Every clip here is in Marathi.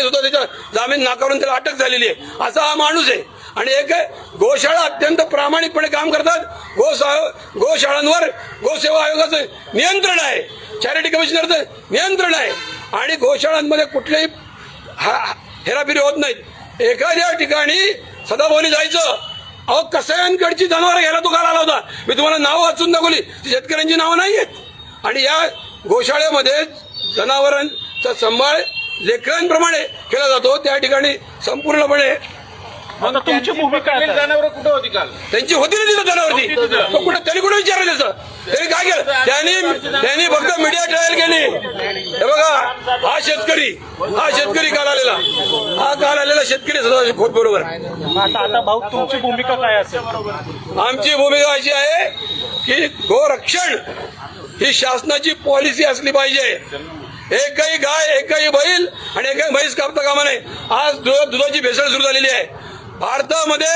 होता त्याचा जामीन नाकारून त्याला अटक झालेली आहे. असा हा माणूस आहे. आणि एक गोशाळा अत्यंत प्रामाणिकपणे काम करतात. गोशाळांवर गोसेवा आयोगाचं नियंत्रण आहे, चॅरिटी कमिशनरचं नियंत्रण आहे आणि गोशाळांमध्ये कुठलेही हेराफेरी होत नाहीत. एखाद्या ठिकाणी सदाभाऊनी जायचं, अहो कसायांकडची जनावरं घ्यायला तो काल आला होता. मी तुम्हाला नावं वाचून दाखवली, शेतकऱ्यांची नावं नाही आहेत. आणि या गोशाळेमध्ये जनावरांचा सांभाळ लेकरांप्रमाणे केला जातो. त्या ठिकाणी संपूर्णपणे आता तुमची भूमिका आहे. जनावर कुठे होती काल? त्यांची होती ना तिथं जनावरती. तो कुठे त्यांनी कुठे विचारलं त्याचं? त्यांनी काय केलं? त्यांनी फक्त मीडिया ट्रायल केली. हे बघा, हा शेतकरी काल आलेला शेतकरी सदा खोत बरोबर. आता भाऊ तुमची भूमिका काय असेल? आमची भूमिका अशी आहे की गोरक्षण ही शासनाची पॉलिसी असली पाहिजे. एकही गाय, एकही बैल आणि एकही म्हैस कापता कामा नये. आज दुधाची भेसळ सुरू झालेली आहे. भारतामध्ये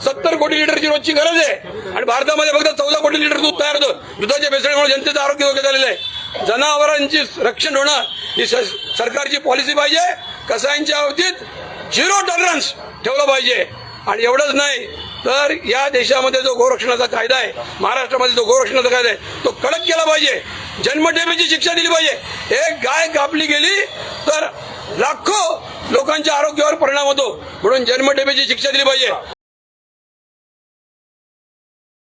70 कोटी लिटरची रोजची गरज आहे आणि भारतामध्ये फक्त 14 कोटी लिटर दूध तयार होतं. दुधाच्या भेसळीमुळे जनतेचं आरोग्य धोक्यात आलेलं आहे. जनावरांची रक्षण होणं ही सरकारची पॉलिसी पाहिजे. कसाईंच्या बाबतीत 0 टॉलरन्स ठेवलं पाहिजे. आणि एवढंच नाही तर या देशामध्ये जो गोरक्षणाचा कायदा आहे, महाराष्ट्रामध्ये जो गोरक्षणाचा कायदा आहे तो कडक केला पाहिजे. जन्मठेपेची शिक्षा दिली पाहिजे. एक गाय कापली गेली तर लाखो लोकांच्या आरोग्यावर परिणाम होतो, म्हणून जन्मठेपेची शिक्षा दिली पाहिजे.